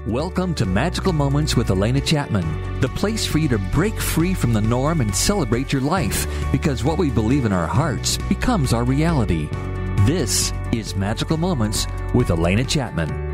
Welcome to Magical Moments with Alena Chapman, the place for you to break free from the norm and celebrate your life, because what we believe in our hearts becomes our reality. This is Magical Moments with Alena Chapman.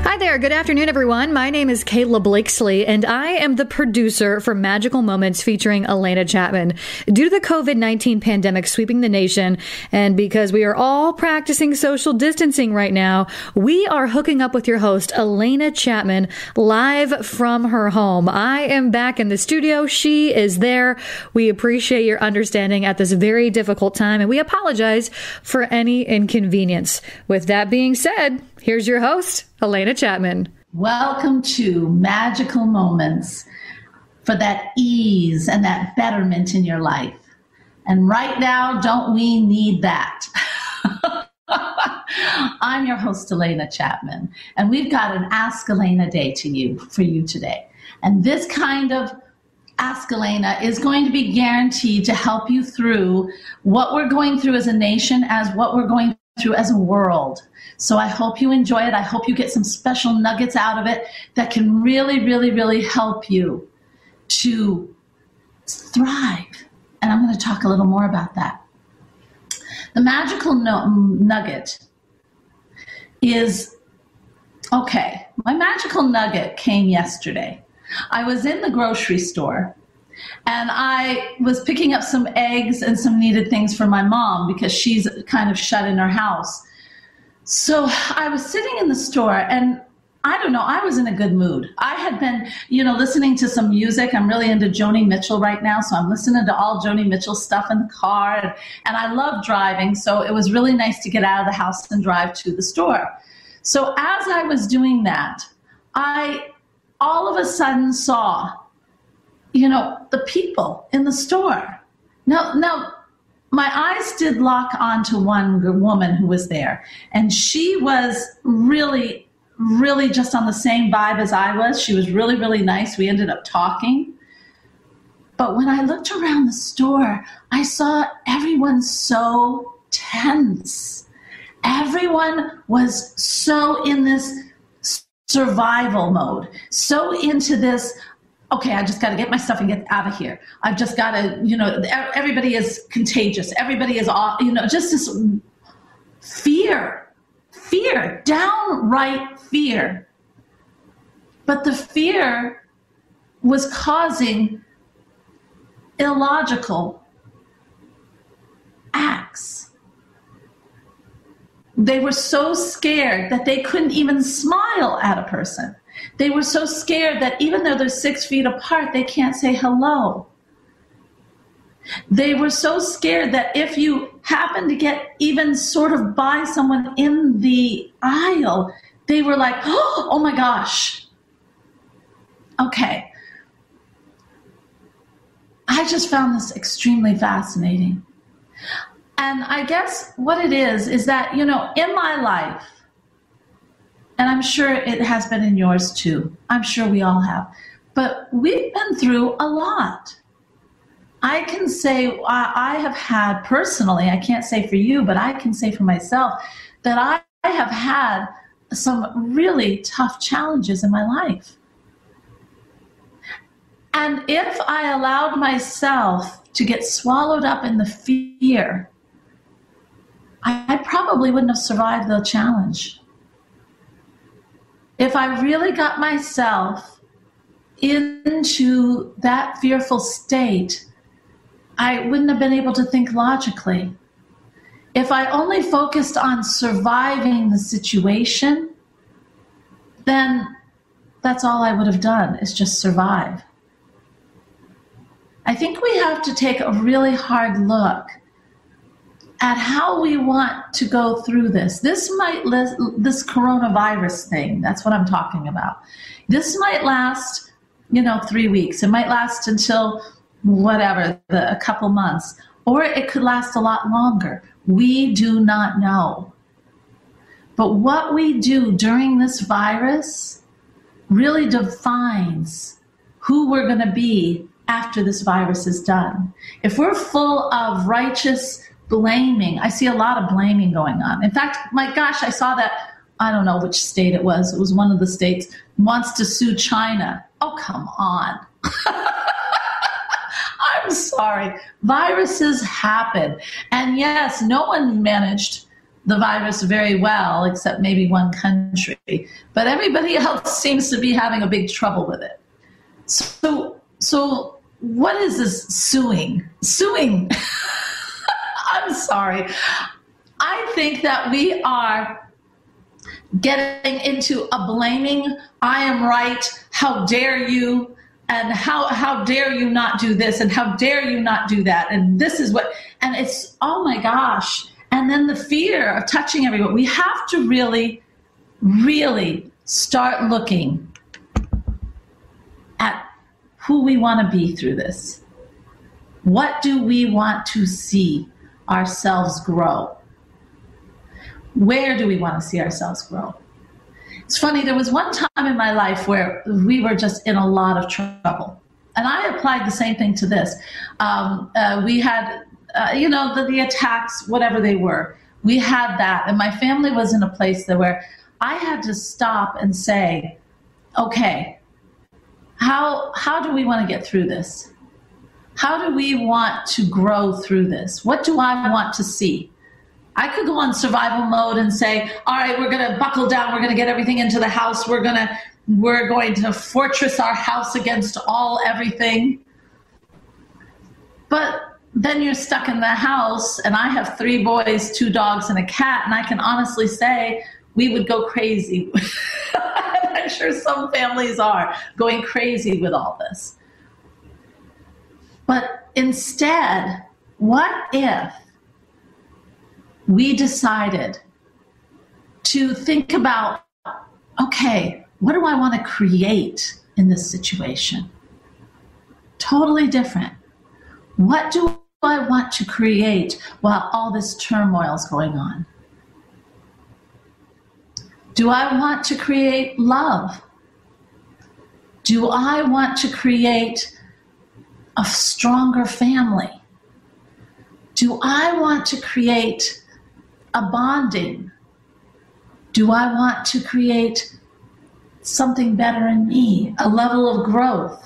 Hi there. Good afternoon, everyone. My name is Kayla Blakesley, and I am the producer for Magical Moments featuring Alena Chapman. Due to the COVID-19 pandemic sweeping the nation, and because we are all practicing social distancing right now, we are hooking up with your host, Alena Chapman, live from her home. I am back in the studio. She is there. We appreciate your understanding at this very difficult time, and we apologize for any inconvenience. With that being said, here's your host, Alena Chapman. Welcome to Magical Moments for that ease and that betterment in your life. And right now, don't we need that? I'm your host, Alena Chapman, and we've got an Ask Alena day for you today. And this kind of Ask Alena is going to be guaranteed to help you through what we're going through as a nation, as what we're going through as a world. So I hope you enjoy it. I hope you get some special nuggets out of it that can really, really, really help you to thrive. And I'm going to talk a little more about that. The magical nugget is, okay, my magical nugget came yesterday. I was in the grocery store and I was picking up some eggs and some needed things for my mom because she's kind of shut in her house. So I was sitting in the store and I don't know, I was in a good mood. I had been, listening to some music. I'm really into Joni Mitchell right now. So I'm listening to all Joni Mitchell stuff in the car. And I love driving. So it was really nice to get out of the house and drive to the store. So as I was doing that, I all of a sudden saw, the people in the store. Now, my eyes did lock onto one woman who was there, and she was really, really just on the same vibe as I was. She was really, really nice. We ended up talking. But when I looked around the store, I saw everyone so tense. Everyone was so in this survival mode, so into this, okay, I just got to get my stuff and get out of here. I've just got to, everybody is contagious. Everybody is all, just this fear, downright fear. But the fear was causing illogical acts. They were so scared that they couldn't even smile at a person. They were so scared that even though they're 6 feet apart, they can't say hello. They were so scared that if you happen to get even sort of by someone in the aisle, they were like, oh my gosh. Okay. I just found this extremely fascinating. And I guess what it is that, in my life, and I'm sure it has been in yours too. I'm sure we all have. But we've been through a lot. I can say I have had personally, I can't say for you, but I can say for myself that I have had some really tough challenges in my life. And if I allowed myself to get swallowed up in the fear, I probably wouldn't have survived the challenge. If I really got myself into that fearful state, I wouldn't have been able to think logically. If I only focused on surviving the situation, then that's all I would have done, is just survive. I think we have to take a really hard look at how we want to go through this. This coronavirus thing, that's what I'm talking about. This might last, 3 weeks. It might last until whatever, a couple months, or it could last a lot longer. We do not know. But what we do during this virus really defines who we're going to be after this virus is done. If we're full of righteous blaming, I see a lot of blaming going on. In fact, my gosh, I saw that I don't know which state it was. It was one of the states, wants to sue China. Oh, come on. I'm sorry. Viruses happen. And yes, no one managed the virus very well, except maybe one country. But everybody else seems to be having a big trouble with it. So what is this suing? Suing. I'm sorry. I think that we are getting into a blaming, I am right, how dare you, and how dare you not do this, and how dare you not do that, and this is what, and it's, oh my gosh. And then the fear of touching everyone. We have to really, really start looking at who we want to be through this. What do we want to see ourselves grow? Where do we want to see ourselves grow? It's funny, there was one time in my life where we were just in a lot of trouble. And I applied the same thing to this. We had, the attacks, whatever they were. We had that. And my family was in a place where I had to stop and say, okay, how do we want to get through this? How do we want to grow through this? What do I want to see? I could go on survival mode and say, all right, we're going to buckle down. We're going to get everything into the house. We're going to fortress our house against everything. But then you're stuck in the house, and I have 3 boys, 2 dogs, and a cat, and I can honestly say we would go crazy. I'm sure some families are going crazy with all this. But instead, what if we decided to think about, okay, what do I want to create in this situation? Totally different. What do I want to create while all this turmoil is going on? Do I want to create love? Do I want to create a stronger family? Do I want to create a bonding? Do I want to create something better in me, a level of growth?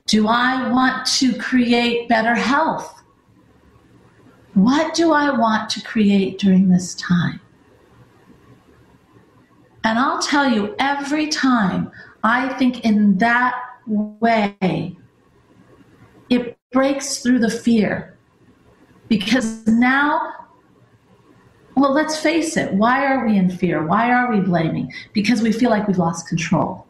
Do I want to create better health? What do I want to create during this time? And I'll tell you, every time I think in that way, it breaks through the fear. Because now, well, let's face it, why are we in fear? Why are we blaming? Because we feel like we've lost control.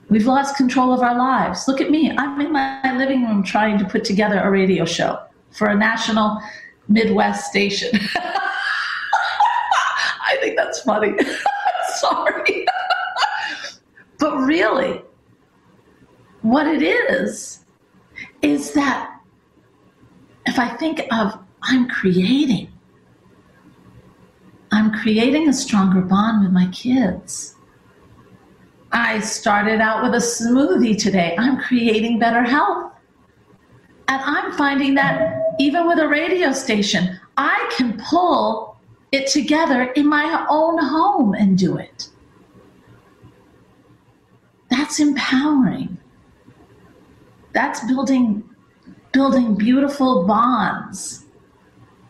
We've lost control of our lives. Look at me. I'm in my living room trying to put together a radio show for a national Midwest station. I think that's funny. Sorry. But really, what it is that if I think of I'm creating a stronger bond with my kids. I started out with a smoothie today. I'm creating better health. And I'm finding that even with a radio station, I can pull it together in my own home and do it. That's empowering. That's building beautiful bonds.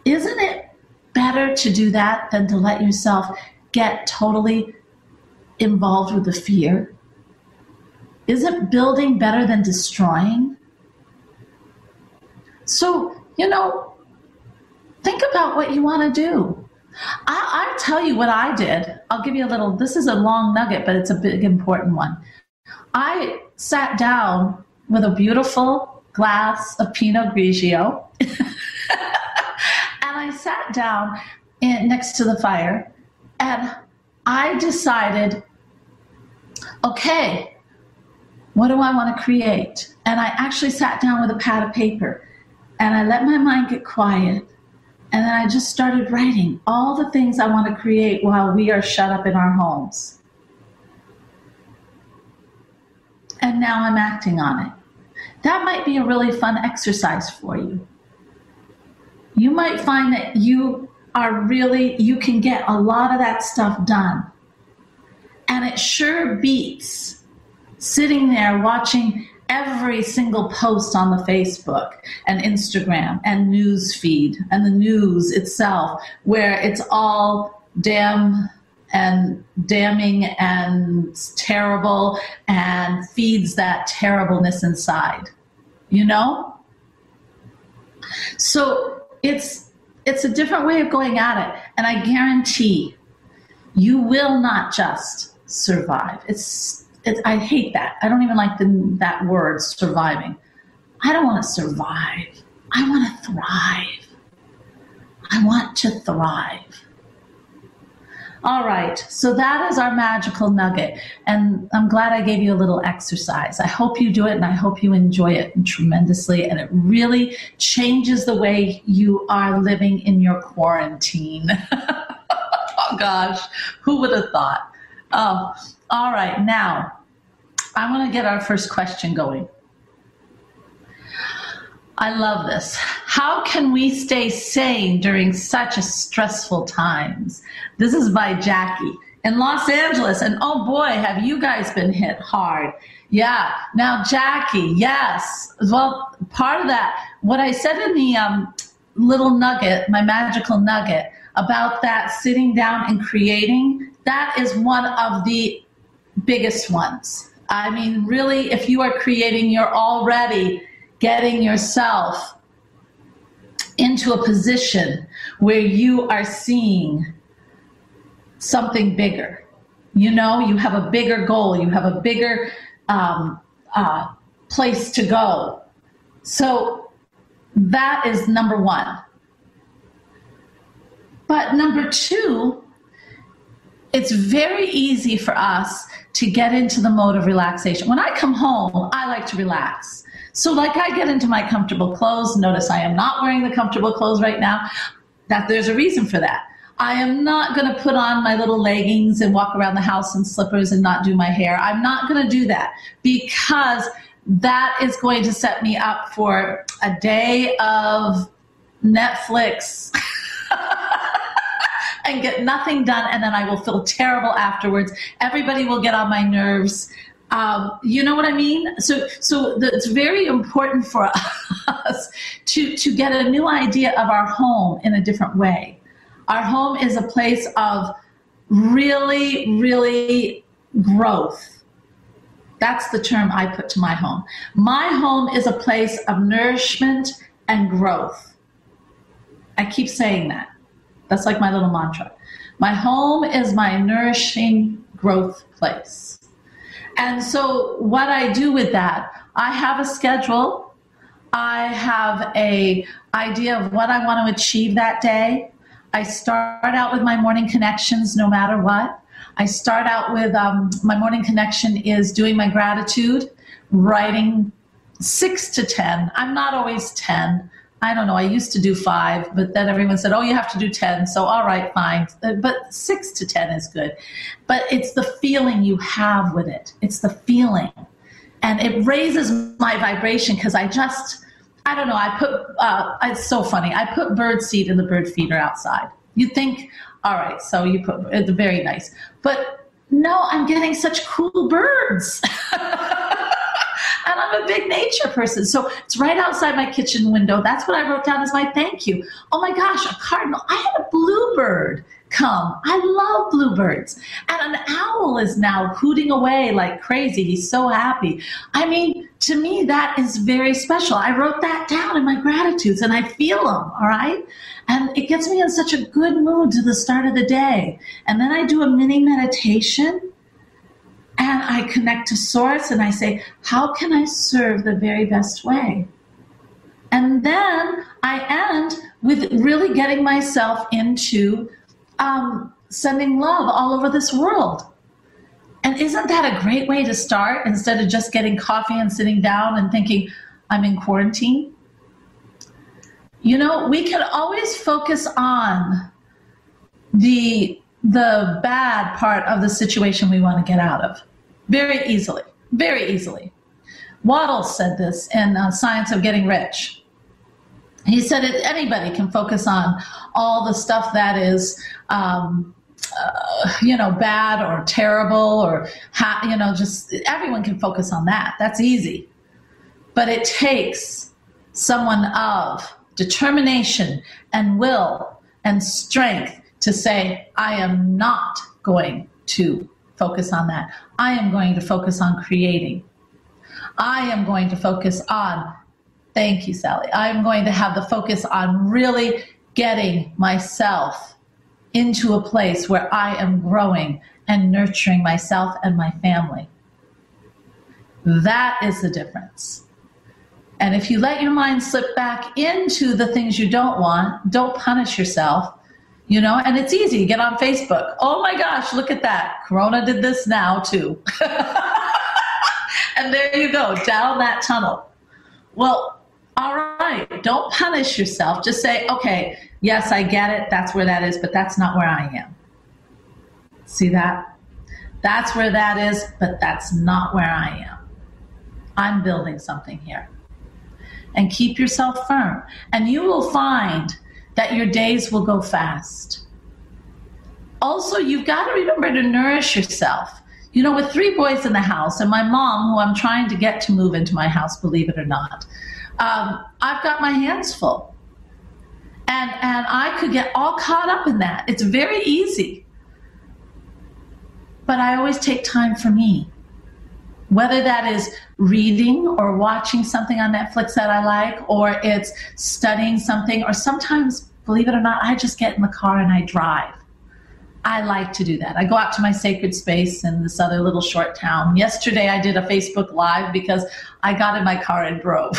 Isn't it better to do that than to let yourself get totally involved with the fear? Isn't building better than destroying? So, think about what you want to do. I'll tell you what I did. I'll give you this is a long nugget, but it's a big, important one. I sat down with a beautiful glass of Pinot Grigio, and I sat down next to the fire, and I decided, okay, what do I want to create? And I actually sat down with a pad of paper, and I let my mind get quiet, and then I just started writing all the things I want to create while we are shut up in our homes. And now I'm acting on it. That might be a really fun exercise for you. You might find that you are really, you can get a lot of that stuff done. And it sure beats sitting there watching every single post on the Facebook and Instagram and news feed and the news itself, where it's all damning and terrible and feeds that terribleness inside, you know? So it's a different way of going at it. And I guarantee you will not just survive. I hate that. I don't even like that word, surviving. I don't want to survive. I want to thrive. I want to thrive. All right, so that is our magical nugget. And I'm glad I gave you a little exercise. I hope you do it, and I hope you enjoy it tremendously. And it really changes the way you are living in your quarantine. Oh, gosh, who would have thought? Oh, all right. Now, I want to get our first question going. I love this. How can we stay sane during such a stressful times? This is by Jackie in Los Angeles. And oh boy, have you guys been hit hard. Yeah. Now, Jackie, yes. Well, part of that, what I said in the little nugget, my magical nugget, about that sitting down and creating, that is one of the biggest ones. I mean, really, if you are creating, you're already getting yourself into a position where you are seeing something bigger. You know, you have a bigger goal. You have a bigger place to go. So that is number one. But number two, it's very easy for us to get into the mode of relaxation. When I come home, I like to relax. So like I get into my comfortable clothes. Notice I am not wearing the comfortable clothes right now. That there's a reason for that. I am not going to put on my little leggings and walk around the house in slippers and not do my hair. I'm not going to do that, because that is going to set me up for a day of Netflix and get nothing done, and then I will feel terrible afterwards. Everybody will get on my nerves. You know what I mean? So it's very important for us to get a new idea of our home in a different way. Our home is a place of really, really growth. That's the term I put to my home. My home is a place of nourishment and growth. I keep saying that. That's like my little mantra. My home is my nourishing growth place. And so what I do with that, I have a schedule. I have an idea of what I want to achieve that day. I start out with my morning connections no matter what. I start out with my morning connection is doing my gratitude, writing 6 to 10. I'm not always 10. I don't know. I used to do 5, but then everyone said, oh, you have to do 10. So, all right, fine. But 6 to 10 is good. But it's the feeling you have with it. It's the feeling. And it raises my vibration because I don't know. I put, it's so funny. I put bird seed in the bird feeder outside. You think, all right, so you put, it's very nice. But no, I'm getting such cool birds. And I'm a big nature person. So it's right outside my kitchen window. That's what I wrote down as my thank you. Oh my gosh, a cardinal. I had a bluebird come. I love bluebirds. And an owl is now hooting away like crazy. He's so happy. I mean, to me, that is very special. I wrote that down in my gratitudes and I feel them, all right? And it gets me in such a good mood to the start of the day. And then I do a mini meditation. And I connect to Source and I say, how can I serve the very best way? And then I end with really getting myself into sending love all over this world. And isn't that a great way to start instead of just getting coffee and sitting down and thinking, I'm in quarantine? You know, we can always focus on the bad part of the situation we want to get out of. Very easily, very easily. Waddle said this in Science of Getting Rich. He said anybody can focus on all the stuff that is, bad or terrible or, just everyone can focus on that. That's easy. But it takes someone of determination and will and strength to say, I am not going to focus on that. I am going to focus on creating. I am going to focus on, thank you, Sally. I am going to have the focus on really getting myself into a place where I am growing and nurturing myself and my family. That is the difference. And if you let your mind slip back into the things you don't want, don't punish yourself, and it's easy. You get on Facebook. Oh my gosh, look at that. Corona did this now too. And there you go, down that tunnel. Well, all right, don't punish yourself. Just say, okay, yes, I get it. That's where that is, but that's not where I am. See that? That's where that is, but that's not where I am. I'm building something here. And keep yourself firm. And you will find that your days will go fast. Also, you've got to remember to nourish yourself. With 3 boys in the house and my mom, who I'm trying to get to move into my house, believe it or not, I've got my hands full. And I could get all caught up in that. It's very easy. But I always take time for me. Whether that is reading or watching something on Netflix that I like, or it's studying something, or sometimes, believe it or not, I just get in the car and I drive. I like to do that. I go out to my sacred space in this other little short town. Yesterday I did a Facebook Live because I got in my car and drove.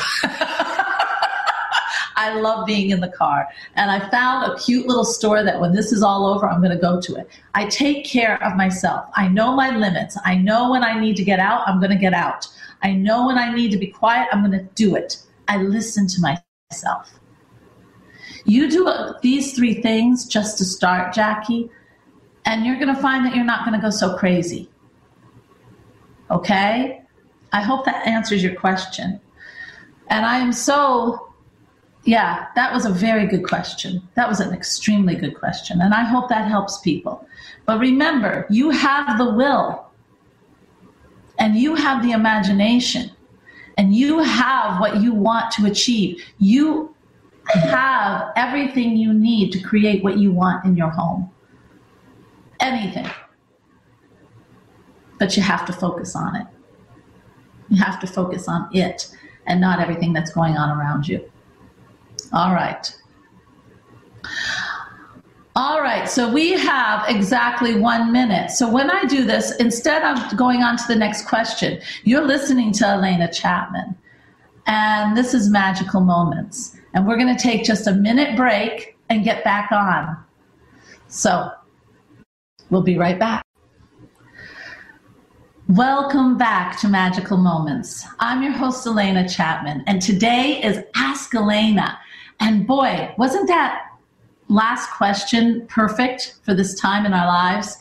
I love being in the car. And I found a cute little store that when this is all over, I'm going to go to it. I take care of myself. I know my limits. I know when I need to get out, I'm going to get out. I know when I need to be quiet, I'm going to do it. I listen to myself. You do these 3 things just to start, Jackie, and you're going to find that you're not going to go so crazy. Okay? I hope that answers your question. And I am so... Yeah, that was a very good question. That was an extremely good question. And I hope that helps people. But remember, you have the will. And you have the imagination. And you have what you want to achieve. You have everything you need to create what you want in your home. Anything. But you have to focus on it. You have to focus on it and not everything that's going on around you. All right. All right, so we have exactly 1 minute. So when I do this, instead of going on to the next question, you're listening to Alena Chapman. And this is Magical Moments. And we're going to take just a minute break and get back on. So we'll be right back. Welcome back to Magical Moments. I'm your host, Alena Chapman, and today is Ask Alena. And boy, wasn't that last question perfect for this time in our lives?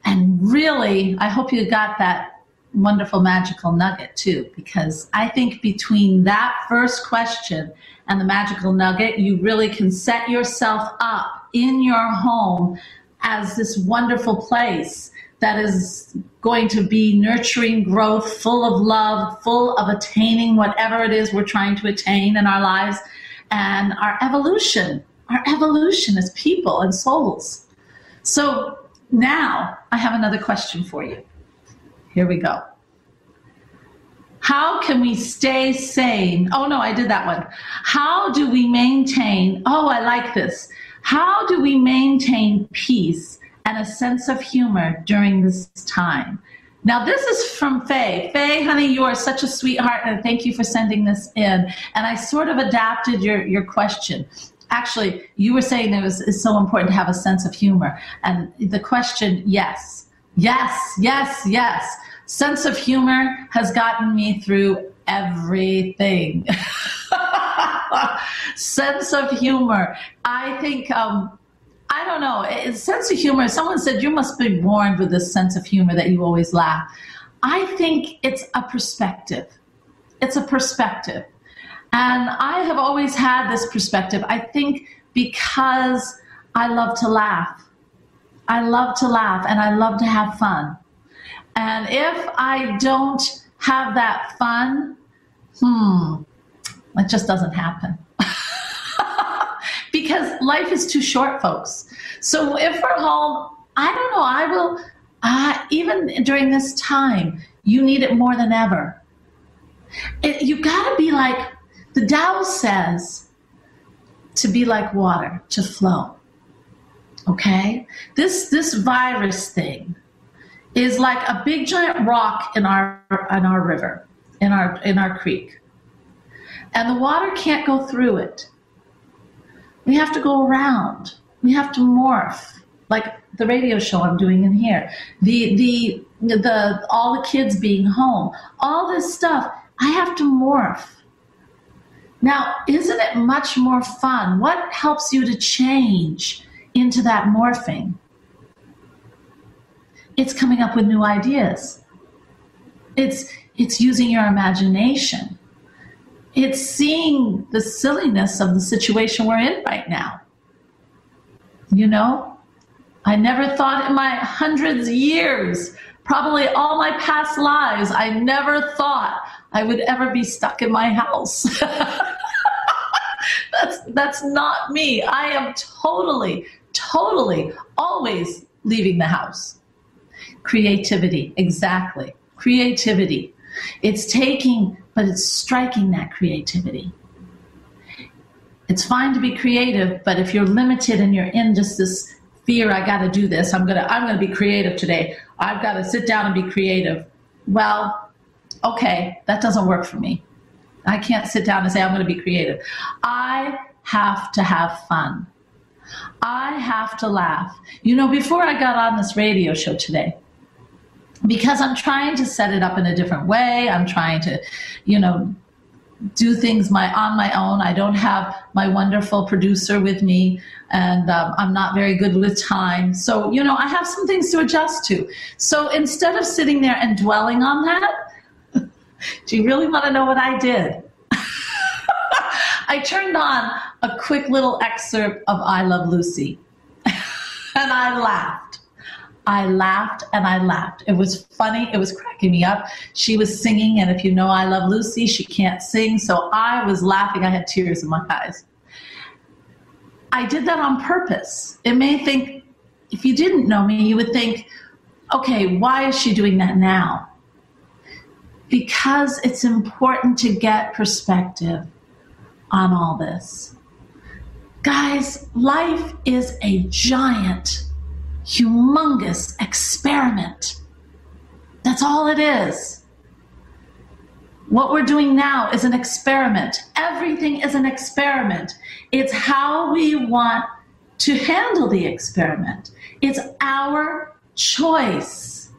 And really, I hope you got that wonderful magical nugget too, because I think between that first question and the magical nugget, you really can set yourself up in your home as this wonderful place that is going to be nurturing growth, full of love, full of attaining whatever it is we're trying to attain in our lives, and our evolution as people and souls. So now I have another question for you. Here we go. How can we stay sane? Oh no, I did that one. How do we maintain, I like this. How do we maintain peace and a sense of humor during this time? Now, this is from Faye. Faye, honey, you are such a sweetheart, and thank you for sending this in. And I sort of adapted your question. Actually, you were saying it's so important to have a sense of humor. And the question, yes. Sense of humor has gotten me through everything. Sense of humor. I think... I don't know, sense of humor, someone said you must be born with this sense of humor that you always laugh. I think it's a perspective. It's a perspective. And I have always had this perspective, I think because I love to laugh. I love to laugh and I love to have fun. And if I don't have that fun, it just doesn't happen. Because life is too short, folks. So if we're home, I don't know, even during this time, you need it more than ever. You've got to be like, the Tao says, to be like water, to flow. Okay? This virus thing is like a big giant rock in our river, in our creek. And the water can't go through it. We have to go around. We have to morph, like the radio show I'm doing in here. All the kids being home, all this stuff. I have to morph. Now, isn't it much more fun? What helps you to change into that morphing? It's coming up with new ideas. It's using your imagination. It's seeing the silliness of the situation we're in right now. You know, I never thought in my hundreds of years, probably all my past lives, I never thought I would ever be stuck in my house. That's not me. I am totally always leaving the house. Creativity, exactly. Creativity. It's taking, but it's striking that creativity. It's fine to be creative, but if you're limited and you're in just this fear, I got to do this, I'm gonna be creative today, I've got to sit down and be creative. Well, okay, that doesn't work for me. I can't sit down and say I'm going to be creative. I have to have fun. I have to laugh. You know, before I got on this radio show today, because I'm trying to set it up in a different way, I'm trying to, do things on my own. I don't have my wonderful producer with me, and I'm not very good with time. So, I have some things to adjust to. So instead of sitting there and dwelling on that, do you really want to know what I did? I turned on a quick little excerpt of I Love Lucy, and I laughed. I laughed and I laughed. It was funny. It was cracking me up. She was singing, and if you know I Love Lucy, she can't sing. So I was laughing. I had tears in my eyes. I did that on purpose. It may think, if you didn't know me, you would think, okay, why is she doing that now? Because it's important to get perspective on all this. Guys, life is a giant, humongous experiment. That's all it is. What we're doing now is an experiment. Everything is an experiment. It's how we want to handle the experiment. It's our choice.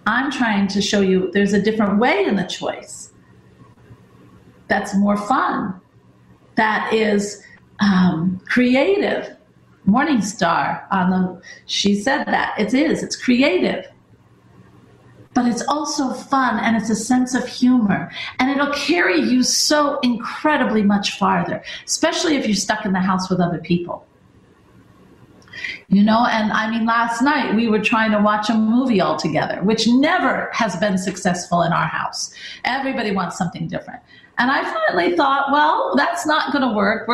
I'm trying to show you there's a different way in the choice. That's more fun. That is creative. Morningstar she said that. It's creative. But it's also fun, and it's a sense of humor. And it'll carry you so incredibly much farther, especially if you're stuck in the house with other people. And I mean, last night we were trying to watch a movie all together, which never has been successful in our house. Everybody wants something different. And I finally thought, well, that's not going to work.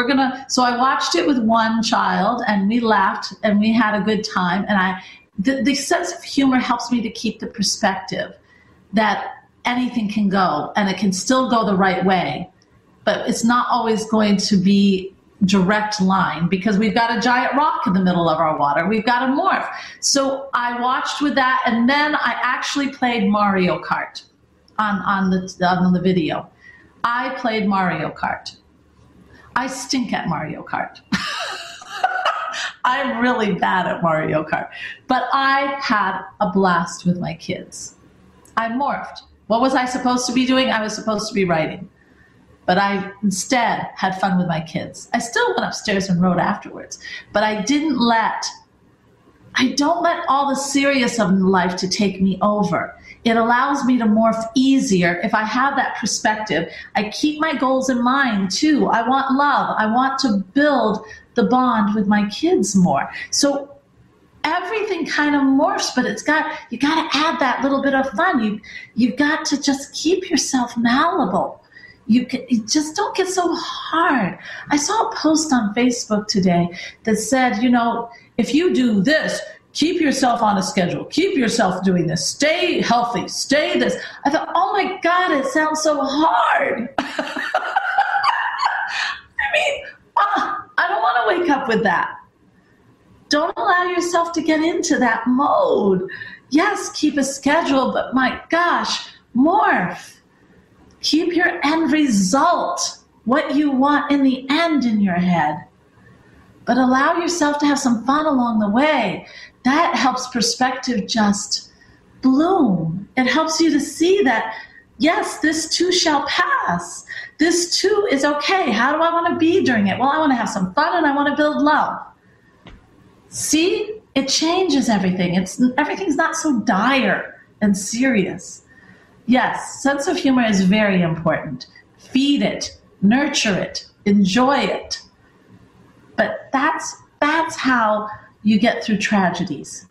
So I watched it with one child, and we laughed and we had a good time. And the sense of humor helps me to keep the perspective that anything can go, and it can still go the right way, but it's not always going to be direct line, because we've got a giant rock in the middle of our water. We've got to morph. So I watched with that, and then I actually played Mario Kart on the video. I played Mario Kart. I stink at Mario Kart. I'm really bad at Mario Kart. But I had a blast with my kids. I morphed. What was I supposed to be doing? I was supposed to be writing. But I instead had fun with my kids. I still went upstairs and wrote afterwards. But I didn't let I don't let all the serious of life to take me over. It allows me to morph easier if I have that perspective. I keep my goals in mind too. I want love. I want to build the bond with my kids more. So everything kind of morphs, but you got to add that little bit of fun. You've got to just keep yourself malleable. You just don't get so hard. I saw a post on Facebook today that said, if you do this, keep yourself on a schedule, keep yourself doing this, stay healthy, stay this. I thought, oh my God, it sounds so hard. I don't want to wake up with that. Don't allow yourself to get into that mode. Yes, keep a schedule, but my gosh, morph. Keep your end result, what you want in the end in your head. But allow yourself to have some fun along the way. That helps perspective just bloom. It helps you to see that, yes, this too shall pass. This too is okay. How do I want to be during it? Well, I want to have some fun and I want to build love. See, it changes everything. Everything's not so dire and serious. Yes, sense of humor is very important. Feed it, nurture it, enjoy it. But that's how you get through tragedies.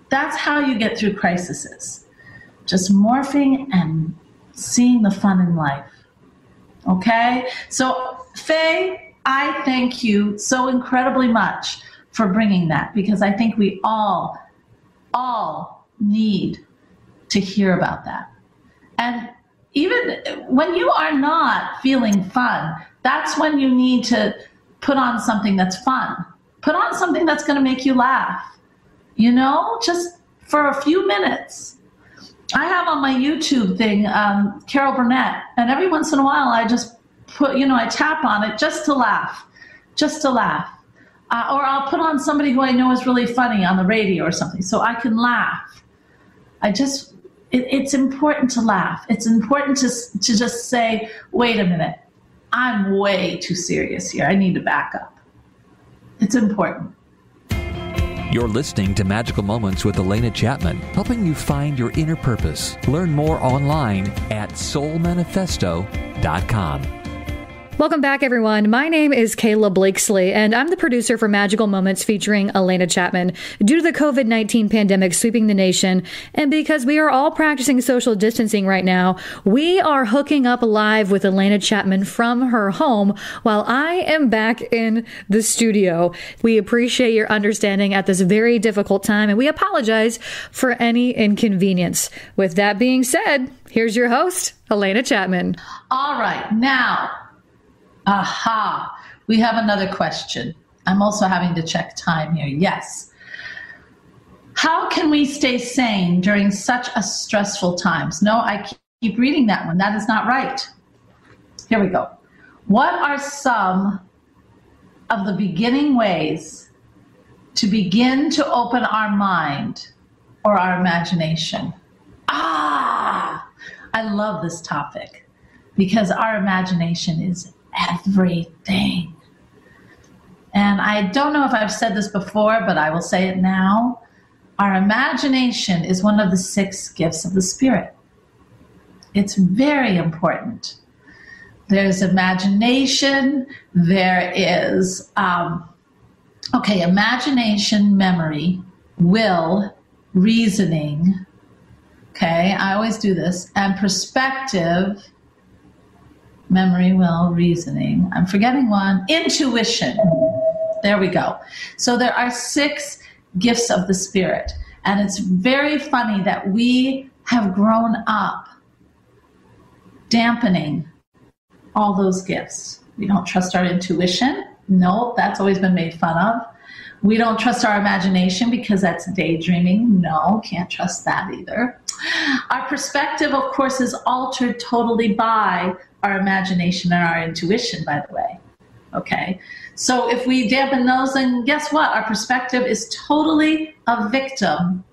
That's how you get through crises. Just morphing and seeing the fun in life. Okay? So, Faye, I thank you so incredibly much for bringing that, because I think we all need to hear about that. And even when you are not feeling fun, that's when you need to put on something that's fun. Put on something that's going to make you laugh, just for a few minutes. I have on my YouTube thing, Carol Burnett, and every once in a while I just put, I tap on it just to laugh. Or I'll put on somebody who I know is really funny on the radio or something so I can laugh. It's important to laugh. It's important to just say, wait a minute, I'm way too serious here. I need to back up. It's important. You're listening to Magical Moments with Alena Chapman, helping you find your inner purpose. Learn more online at soulmanifesto.com. Welcome back, everyone. My name is Kayla Blakesley, and I'm the producer for Magical Moments featuring Alena Chapman. Due to the COVID-19 pandemic sweeping the nation, and because we are all practicing social distancing right now, we are hooking up live with Alena Chapman from her home while I am back in the studio. We appreciate your understanding at this very difficult time, and we apologize for any inconvenience. With that being said, here's your host, Alena Chapman. All right, now... we have another question. I'm also having to check time here. Yes. How can we stay sane during such a stressful times? No, I keep reading that one. That is not right. Here we go. What are some of the beginning ways to begin to open our mind or our imagination? I love this topic because our imagination is everything. And I don't know if I've said this before, but I will say it now. Our imagination is one of the 6 gifts of the Spirit. It's very important. There's imagination. There is, imagination, memory, will, reasoning. Okay, I always do this. And perspective, memory, will, reasoning. I'm forgetting one. Intuition. There we go. So there are 6 gifts of the Spirit. And it's very funny that we have grown up dampening all those gifts. We don't trust our intuition. No, that's always been made fun of. We don't trust our imagination because that's daydreaming. No, can't trust that either. Our perspective, of course, is altered totally by our imagination and our intuition, by the way. Okay? So if we dampen those, then guess what? Our perspective is totally a victim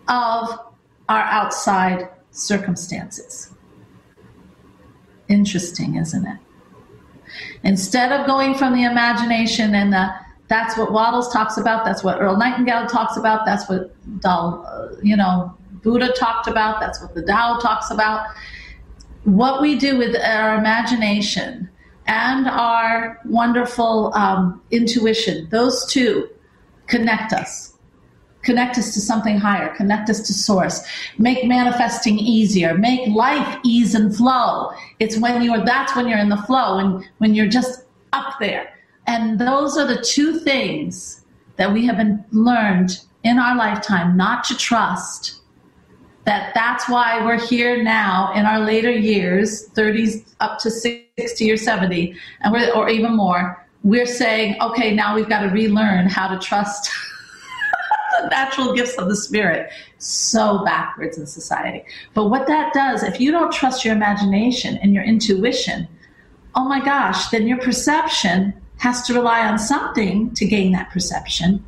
of our outside circumstances. Interesting, isn't it? Instead of going from the imagination and That's what Waddles talks about. That's what Earl Nightingale talks about. That's what Buddha talked about. That's what the Tao talks about. What we do with our imagination and our wonderful intuition, those two connect us to something higher, connect us to source, make manifesting easier, make life ease and flow. That's when you're in the flow, and when you're just up there. And those are the two things that we have been learned in our lifetime not to trust. That's why we're here now in our later years, 30s up to 60 or 70, or even more. We're saying, okay, now we've got to relearn how to trust the natural gifts of the spirit. So backwards in society. But what that does, if you don't trust your imagination and your intuition, oh my gosh, then your perception has to rely on something to gain that perception.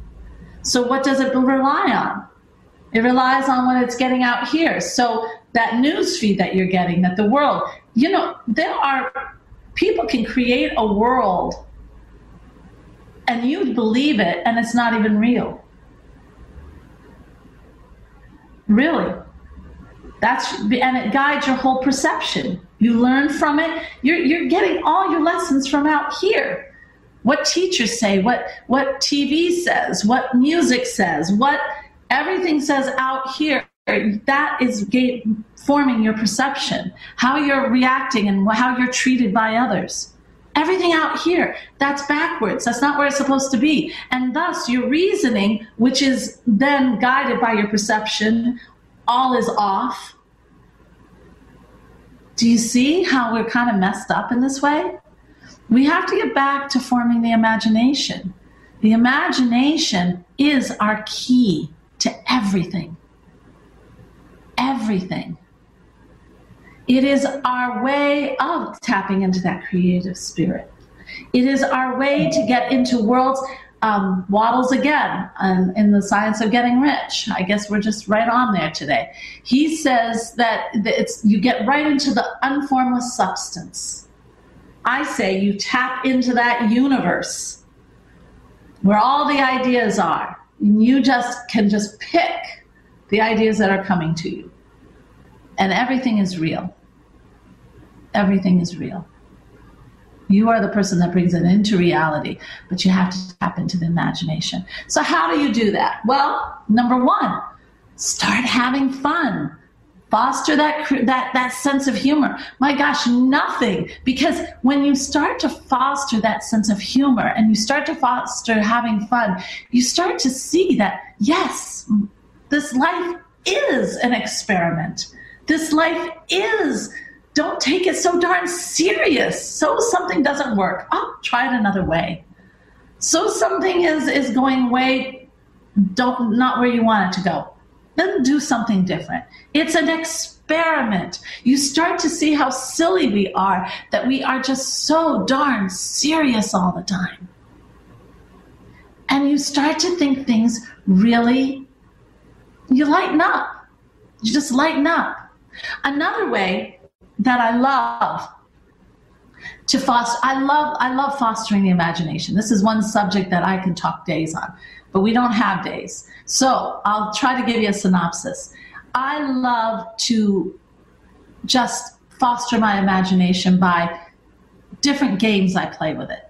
So what does it rely on? It relies on what it's getting out here. So that news feed that you're getting, that the world, people can create a world and you believe it and it's not even real. Really. And it guides your whole perception. You learn from it. You're getting all your lessons from out here. What teachers say, what TV says, what music says, what everything says out here, that is forming your perception, how you're reacting and how you're treated by others. Everything out here, that's backwards. That's not where it's supposed to be. And thus your reasoning, which is then guided by your perception, all is off. Do you see how we're kind of messed up in this way? We have to get back to forming the imagination. The imagination is our key to everything. Everything. It is our way of tapping into that creative spirit. It is our way to get into worlds. Waddles again, in the Science of Getting Rich. I guess we're just right on there today. He says that you get right into the unformless substance. I say you tap into that universe where all the ideas are. And you can just pick the ideas that are coming to you. And everything is real. Everything is real. You are the person that brings it into reality, but you have to tap into the imagination. So how do you do that? Well, number one, start having fun. Foster that sense of humor. My gosh, nothing. Because when you start to foster that sense of humor and you start to foster having fun, you start to see that, yes, this life is an experiment. This life is, don't take it so darn serious. So something doesn't work. Oh, try it another way. So something is going way, not where you want it to go. Then do something different. It's an experiment. You start to see how silly we are, that we are just so darn serious all the time. And you start to think things really, you lighten up. You just lighten up. Another way that I love to foster, I love fostering the imagination. This is one subject that I can talk days on, but we don't have days. So I'll try to give you a synopsis. I love to just foster my imagination by different games I play with it.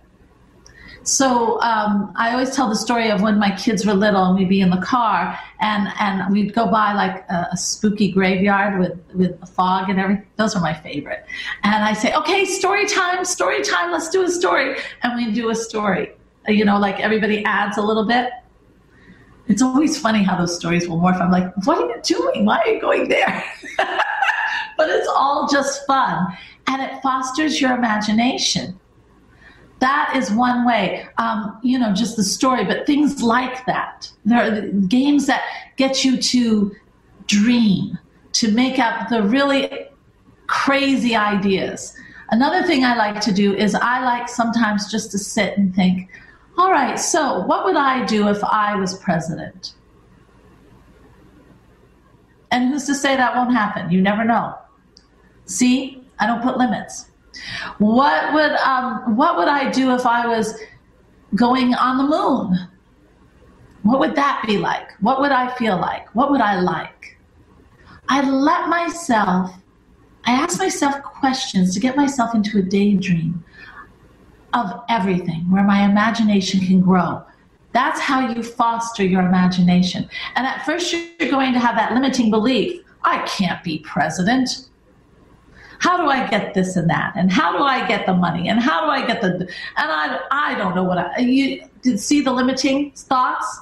So I always tell the story of when my kids were little and we'd be in the car and we'd go by like a spooky graveyard with the fog and everything. Those are my favorite. And I say, okay, story time, let's do a story. And we do a story. Like everybody adds a little bit. It's always funny how those stories will morph. I'm like, what are you doing? Why are you going there? But it's all just fun. And it fosters your imagination. That is one way, just the story, but things like that. There are games that get you to dream, to make up the really crazy ideas. Another thing I like to do is I like sometimes just to sit and think, all right, so what would I do if I was president? And who's to say that won't happen? You never know. See, I don't put limits. What would I do if I was going on the moon. What would that be like? What would I feel like? What would I like? I ask myself questions to get myself into a daydream of everything where my imagination can grow. That's how you foster your imagination. And at first you're going to have that limiting belief. I can't be president. How do I get this and that? And how do I get the money? And how do I get and I don't know you did see the limiting thoughts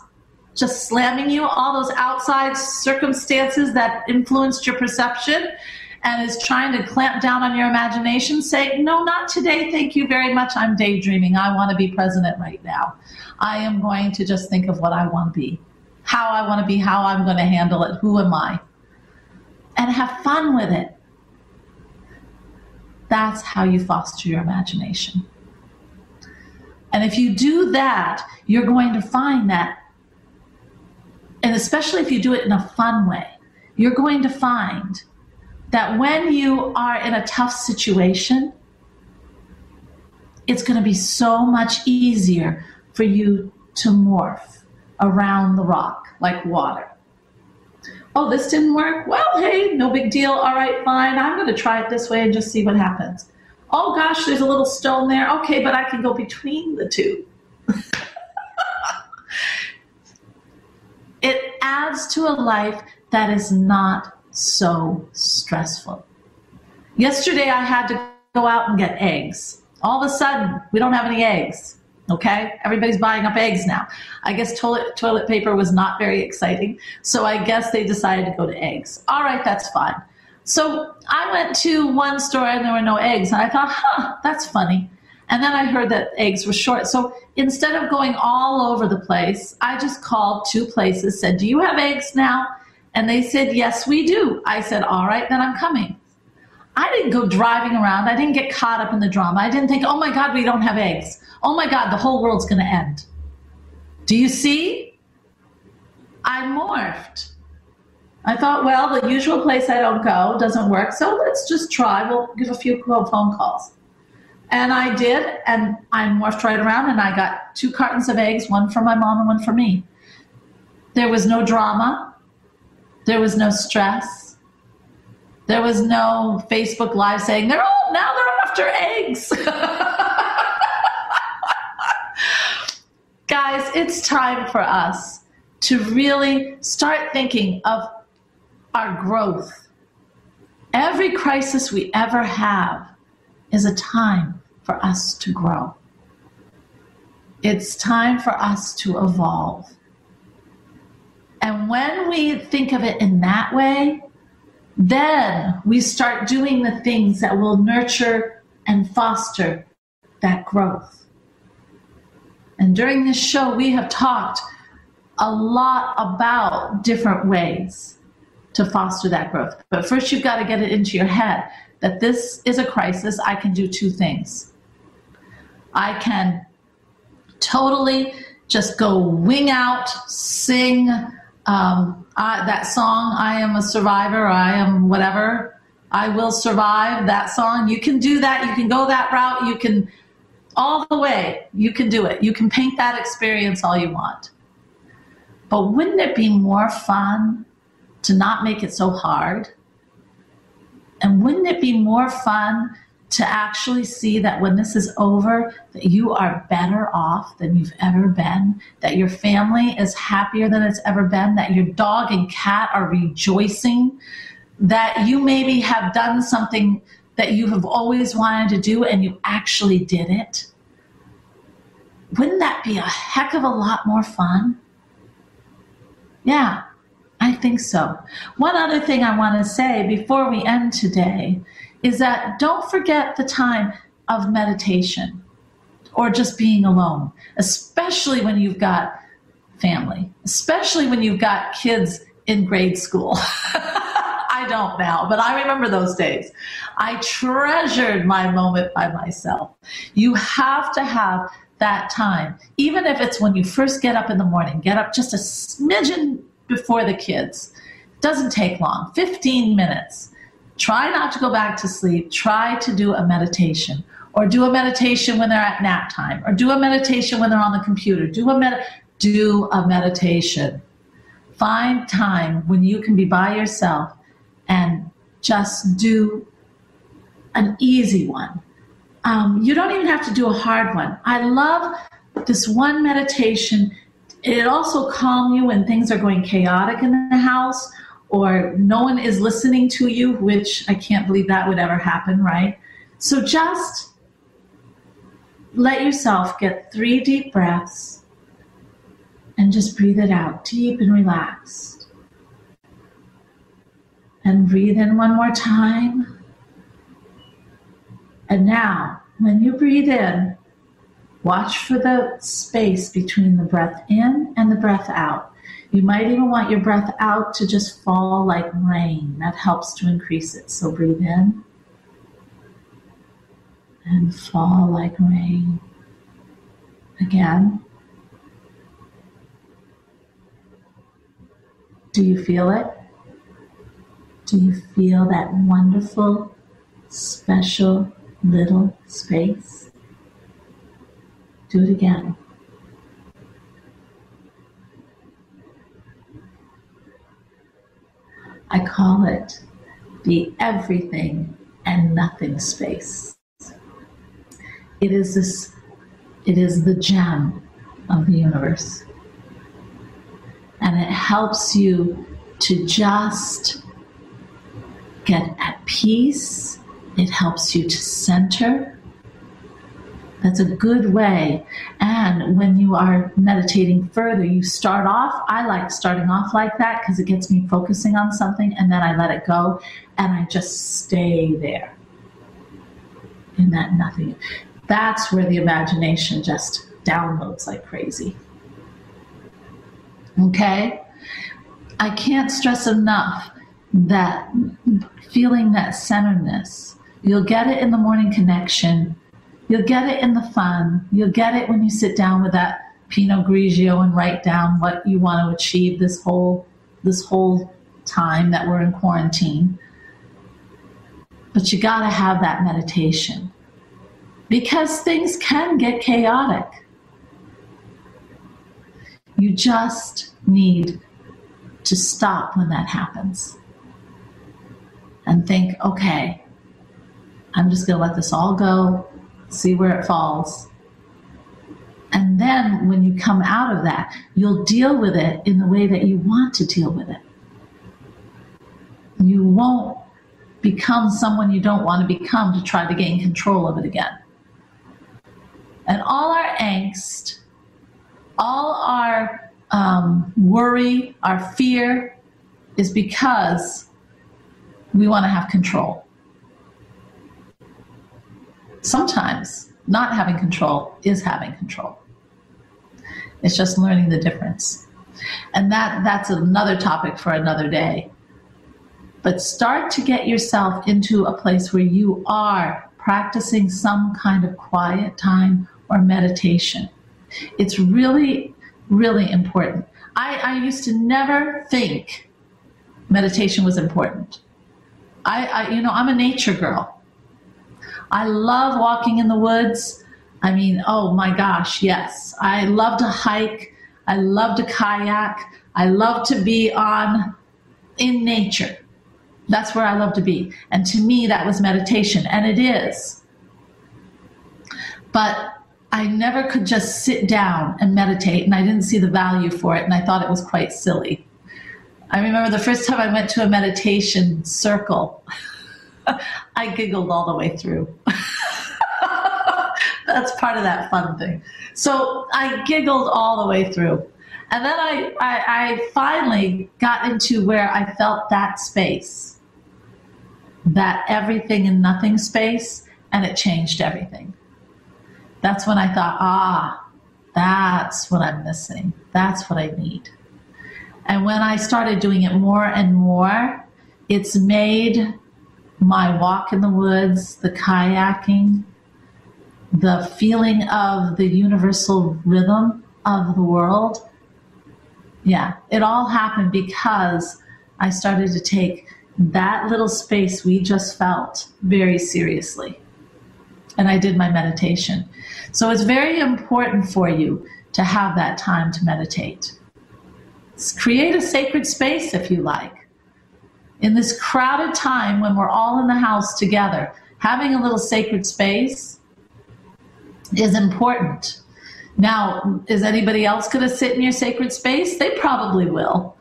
just slamming you, all those outside circumstances that influenced your perception and is trying to clamp down on your imagination. Say, no, not today. Thank you very much. I'm daydreaming. I want to be president right now. I am going to just think of what I want to be, how I want to be, how I'm going to handle it. Who am I? And have fun with it. That's how you foster your imagination. And if you do that, you're going to find that, and especially if you do it in a fun way, you're going to find that when you are in a tough situation, it's going to be so much easier for you to morph around the rock like water. Oh, this didn't work? Well, hey, no big deal. All right, fine. I'm going to try it this way and just see what happens. Oh, gosh, there's a little stone there. Okay, but I can go between the two. It adds to a life that is not so stressful. Yesterday, I had to go out and get eggs. All of a sudden, we don't have any eggs. Okay, everybody's buying up eggs now. I guess toilet paper was not very exciting, so I guess they decided to go to eggs. All right, that's fine. So I went to one store and there were no eggs, and I thought, that's funny. And then I heard that eggs were short. So instead of going all over the place, I just called two places, said, do you have eggs now? And they said, yes, we do. I said, all right, then I'm coming. I didn't go driving around. I didn't get caught up in the drama. I didn't think, oh my God, we don't have eggs. Oh my God, the whole world's going to end. Do you see? I morphed. I thought, well, the usual place I don't go doesn't work, so let's just try. We'll give a few phone calls. And I did, and I morphed right around, and I got 2 cartons of eggs, one for my mom and one for me. There was no drama. There was no stress. There was no Facebook Live saying, now they're after eggs. Guys, it's time for us to really start thinking of our growth. Every crisis we ever have is a time for us to grow. It's time for us to evolve. And when we think of it in that way, then we start doing the things that will nurture and foster that growth. And during this show, we have talked a lot about different ways to foster that growth. But first, you've got to get it into your head that this is a crisis. I can do 2 things. I can totally just go wing out, sing that song, I am a survivor, I am whatever, I will survive, that song. You can do that. You can go that route. You can all the way. You can do it. You can paint that experience all you want. But wouldn't it be more fun to not make it so hard? And wouldn't it be more fun to actually see that when this is over, that you are better off than you've ever been, that your family is happier than it's ever been, that your dog and cat are rejoicing, that you maybe have done something that you have always wanted to do and you actually did it? Wouldn't that be a heck of a lot more fun? Yeah, I think so. One other thing I want to say before we end today is that don't forget the time of meditation or just being alone, especially when you've got family, especially when you've got kids in grade school. I don't now, but I remember those days. I treasured my moment by myself. You have to have that time, even if it's when you first get up in the morning, get up just a smidgen before the kids. It doesn't take long, 15 minutes. Try not to go back to sleep. Try to do a meditation or do a meditation when they're at nap time, or do a meditation when they're on the computer. Do a meditation. Find time when you can be by yourself and just do an easy one. You don't even have to do a hard one. I love this one meditation. It also calms you when things are going chaotic in the house or no one is listening to you, which I can't believe that would ever happen, right? So just let yourself get 3 deep breaths and just breathe it out, deep and relaxed. And breathe in one more time. And now, when you breathe in, watch for the space between the breath in and the breath out. You might even want your breath out to just fall like rain. That helps to increase it. So breathe in and fall like rain. Again. Do you feel it? Do you feel that wonderful, special little space? Do it again. I call it the everything and nothing space. It is the gem of the universe. And it helps you to just get at peace. It helps you to center. That's a good way. And when you are meditating further, you start off, I like starting off like that because it gets me focusing on something, and then I let it go and I just stay there in that nothing. That's where the imagination just downloads like crazy. Okay? I can't stress enough that feeling that centeredness, you'll get it in the morning connection. You'll get it in the fun. You'll get it when you sit down with that Pinot Grigio and write down what you want to achieve this whole time that we're in quarantine. But you got to have that meditation because things can get chaotic. You just need to stop when that happens and think, okay, I'm just going to let this all go. See where it falls. And then when you come out of that, you'll deal with it in the way that you want to deal with it. You won't become someone you don't want to become to try to gain control of it again. And all our angst, all our worry, our fear is because we want to have control. Sometimes not having control is having control. It's just learning the difference. And that's another topic for another day. But start to get yourself into a place where you are practicing some kind of quiet time or meditation. It's really, really important. I used to never think meditation was important. I'm a nature girl. I love walking in the woods. I mean, oh my gosh, yes. I love to hike. I love to kayak. I love to be in nature. That's where I love to be. And to me, that was meditation, and it is. But I never could just sit down and meditate, and I didn't see the value for it, and I thought it was quite silly. I remember the first time I went to a meditation circle, I giggled all the way through. That's part of that fun thing. So I giggled all the way through. And then I finally got into where I felt that space, that everything and nothing space, and it changed everything. That's when I thought, that's what I'm missing. That's what I need. And when I started doing it more and more, it's made my walk in the woods, the kayaking, the feeling of the universal rhythm of the world. Yeah, it all happened because I started to take that little space we just felt very seriously. and I did my meditation. So it's very important for you to have that time to meditate. Create a sacred space if you like. In this crowded time when we're all in the house together, having a little sacred space is important. Now, is anybody else going to sit in your sacred space? They probably will.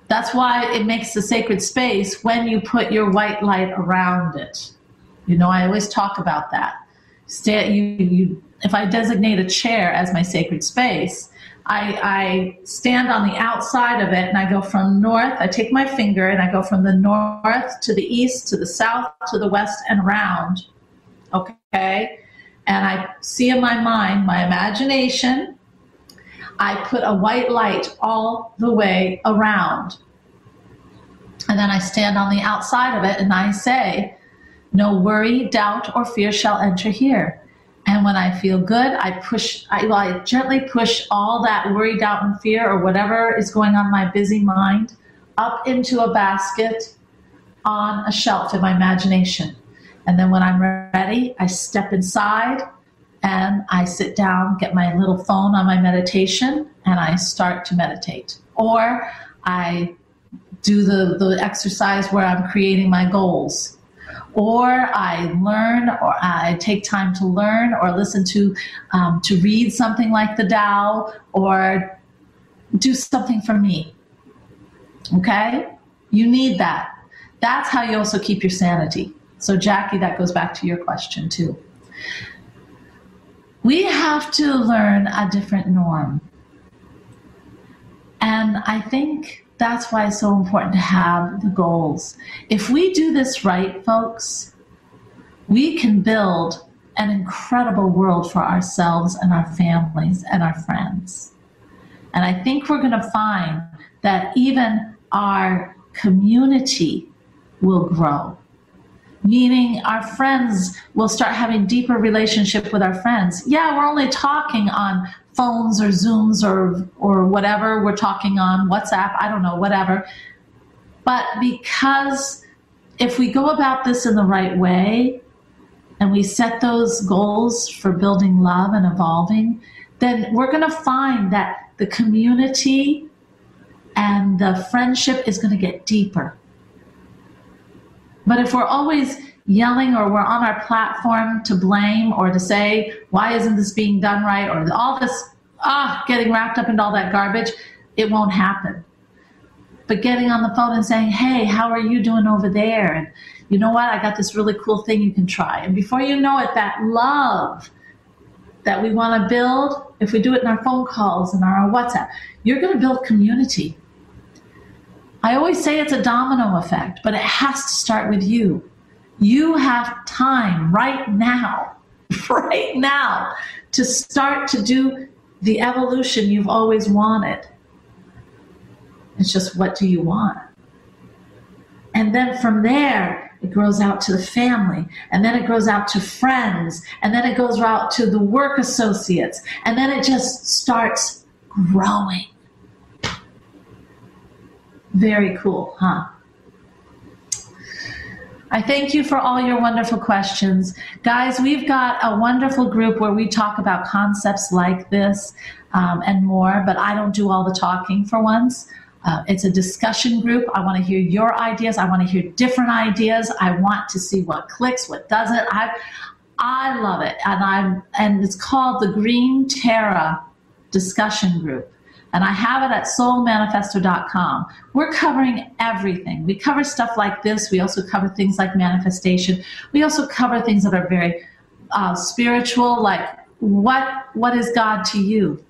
That's why it makes the sacred space when you put your white light around it. You know, I always talk about that. If I designate a chair as my sacred space, I stand on the outside of it and I go from north. I take my finger and I go from the north to the east, to the south, to the west, and around. Okay? And I see in my mind, my imagination, I put a white light all the way around. And then I stand on the outside of it and I say, no worry, doubt, or fear shall enter here. And when I feel good, I gently push all that worry, doubt, and fear, or whatever is going on in my busy mind, up into a basket on a shelf in my imagination. And then when I'm ready, I step inside and I sit down, get my little phone on my meditation, and I start to meditate. Or I do the exercise where I'm creating my goals. Or I learn, or I take time to learn, or listen to read something like the Tao, or do something for me. Okay? You need that. That's how you also keep your sanity. So Jackie, that goes back to your question too. We have to learn a different norm. And I think that's why it's so important to have the goals. If we do this right, folks, we can build an incredible world for ourselves and our families and our friends. And I think we're going to find that even our community will grow. Meaning our friends will start having deeper relationship with our friends. Yeah, we're only talking on phones or Zooms or whatever. We're talking on WhatsApp, I don't know, whatever. But because if we go about this in the right way and we set those goals for building love and evolving, then we're going to find that the community and the friendship is going to get deeper. But if we're always yelling or we're on our platform to blame or to say, why isn't this being done right? Or all this, getting wrapped up into all that garbage, it won't happen. But getting on the phone and saying, hey, how are you doing over there? And you know what? I got this really cool thing you can try. And before you know it, that love that we want to build, if we do it in our phone calls and our WhatsApp, you're going to build community. I always say it's a domino effect, but it has to start with you. You have time right now, to start to do the evolution you've always wanted. It's just, what do you want? And then from there, it grows out to the family, and then it grows out to friends, and then it goes out to the work associates, and then it just starts growing. Very cool, huh? I thank you for all your wonderful questions. Guys, we've got a wonderful group where we talk about concepts like this and more, but I don't do all the talking for once. It's a discussion group. I want to hear your ideas. I want to hear different ideas. I want to see what clicks, what doesn't. I love it. And it's called the Green Terra Discussion Group. And I have it at soulmanifesto.com. We're covering everything. We cover stuff like this. We also cover things like manifestation. We also cover things that are very spiritual, like what is God to you?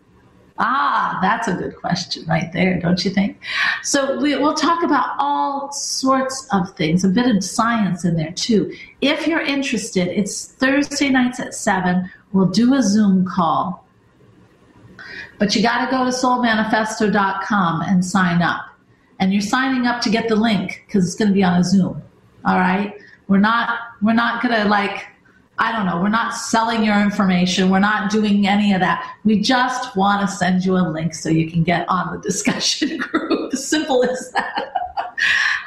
That's a good question right there, don't you think? So we'll talk about all sorts of things, a bit of science in there too. If you're interested, it's Thursday nights at 7. We'll do a Zoom call. But you got to go to soulmanifesto.com and sign up. And you're signing up to get the link because it's going to be on a Zoom. All right? We're not going to we're not selling your information. We're not doing any of that. We just want to send you a link so you can get on the discussion group. Simple as that.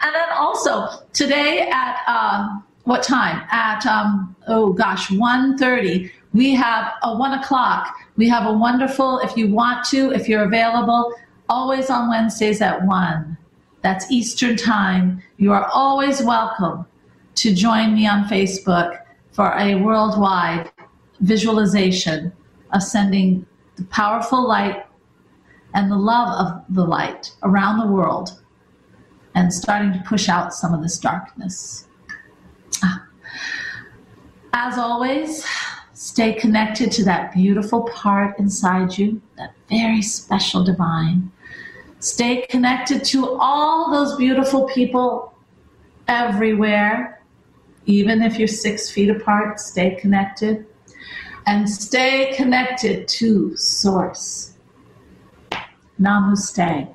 And then also today at what time? At, 1:30. We have a 1 o'clock. We have a wonderful, if you want to, if you're available, always on Wednesdays at 1. That's Eastern time. You are always welcome to join me on Facebook for a worldwide visualization of sending the powerful light and the love of the light around the world and starting to push out some of this darkness. As always, stay connected to that beautiful part inside you, that very special divine. Stay connected to all those beautiful people everywhere. Even if you're 6 feet apart, stay connected. And stay connected to Source. Namaste.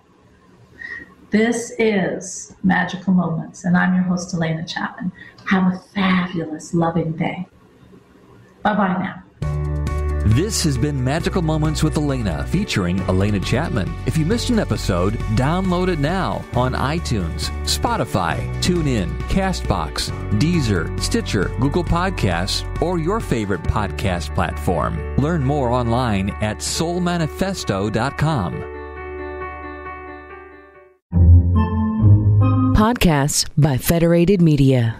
This is Magical Moments, and I'm your host, Alena Chapman. Have a fabulous, loving day. Bye-bye now. This has been Magical Moments with Alena, featuring Alena Chapman. If you missed an episode, download it now on iTunes, Spotify, TuneIn, CastBox, Deezer, Stitcher, Google Podcasts, or your favorite podcast platform. Learn more online at soulmanifesto.com. Podcasts by Federated Media.